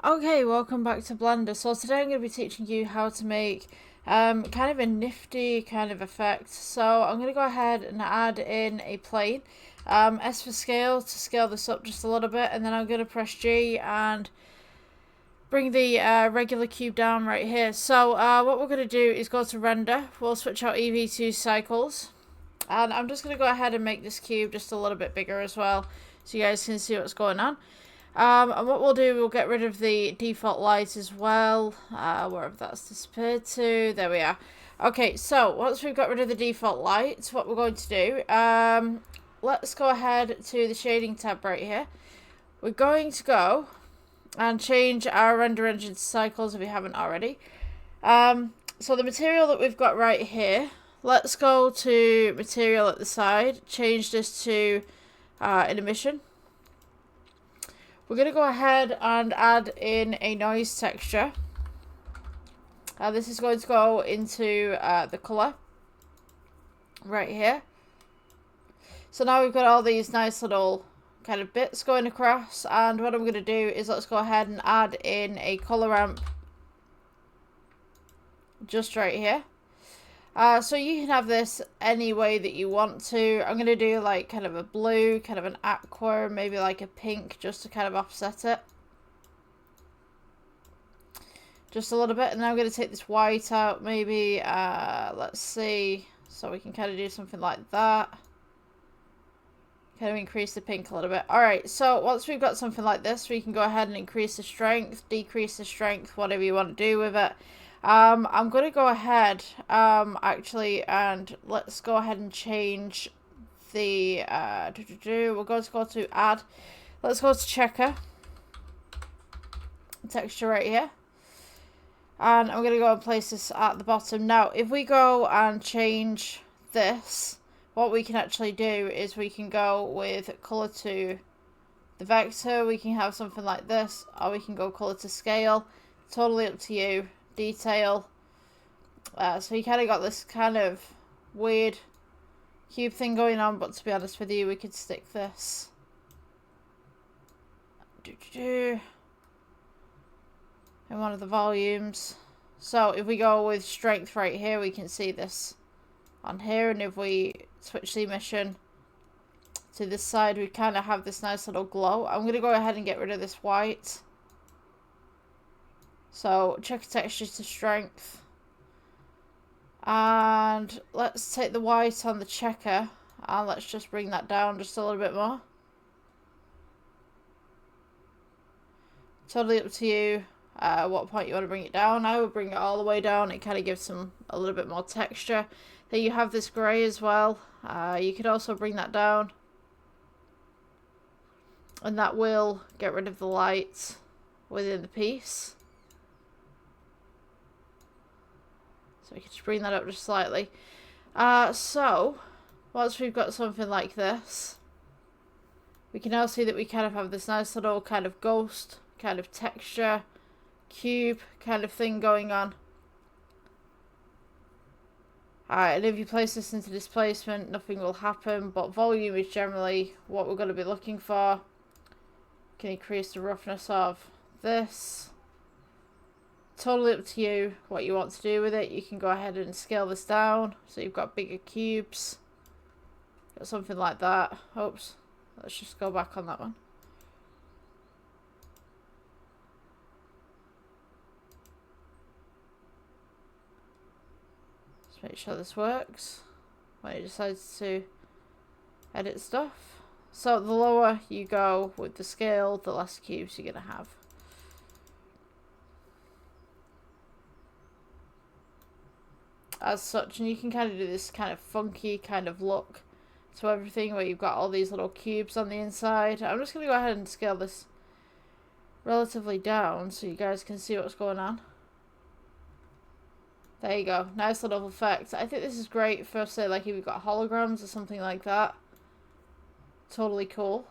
Okay, welcome back to Blender. So today I'm going to be teaching you how to make kind of a nifty kind of effect. So I'm going to go ahead and add in a plane. S for scale to scale this up just a little bit, and then I'm going to press G and bring the regular cube down right here. So what we're going to do is go to render. We'll switch out EV to cycles. And I'm just going to go ahead and make this cube just a little bit bigger as well, so you guys can see what's going on. And what we'll do, we'll get rid of the default light as well, wherever that's disappeared to. There we are. Okay, so once we've got rid of the default light, what we're going to do, let's go ahead to the shading tab right here. We're going to go and change our render engine to cycles if we haven't already. So the material that we've got right here, let's go to material at the side, change this to an emission. We're going to go ahead and add in a noise texture. This is going to go into the colour right here. So now we've got all these nice little kind of bits going across, and what I'm going to do is let's go ahead and add in a colour ramp just right here. So you can have this any way that you want to. I'm going to do like kind of a blue, kind of an aqua, maybe like a pink, just to kind of offset it. Just a little bit. And then I'm going to take this white out, maybe, let's see, so we can kind of do something like that. Kind of increase the pink a little bit. Alright, so once we've got something like this, we can go ahead and increase the strength, decrease the strength, whatever you want to do with it. I'm going to go ahead, actually, and let's go ahead and change the, we're going to go to add, let's go to checker, texture right here, and I'm going to go and place this at the bottom. Now, if we go and change this, what we can actually do is we can go with color to the vector, we can have something like this, or we can go color to scale, totally up to you. Detail, so you kind of got this kind of weird cube thing going on, but to be honest with you, we could stick this in one of the volumes. So if we go with strength right here, we can see this on here, and if we switch the emission to this side, we kind of have this nice little glow. I'm going to go ahead and get rid of this white. So checker texture to strength, and let's take the white on the checker and let's just bring that down just a little bit more. Totally up to you what point you want to bring it down. I would bring it all the way down. It kind of gives some a little bit more texture. Then you have this grey as well. You could also bring that down, and that will get rid of the light within the piece. So we can just bring that up just slightly. So, once we've got something like this, we can now see that we kind of have this nice little kind of ghost, kind of texture, cube kind of thing going on. Alright, and if you place this into displacement, nothing will happen, but volume is generally what we're going to be looking for. Can increase the roughness of this. Totally up to you what you want to do with it. You can go ahead and scale this down so you've got bigger cubes. Got something like that. Oops. Let's just go back on that one. Just make sure this works when it decides to edit stuff. So the lower you go with the scale, the less cubes you're going to have. As such, and you can kind of do this kind of funky kind of look to everything where you've got all these little cubes on the inside. I'm just going to go ahead and scale this relatively down so you guys can see what's going on. There you go, nice little effect. I think this is great for, say, like if you've got holograms or something like that. Totally cool.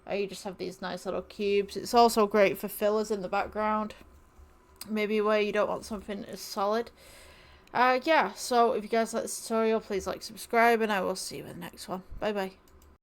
Or you just have these nice little cubes. It's also great for fillers in the background. Maybe where you don't want something as solid. Yeah, so if you guys like this tutorial, please like, subscribe, and I will see you in the next one. Bye bye.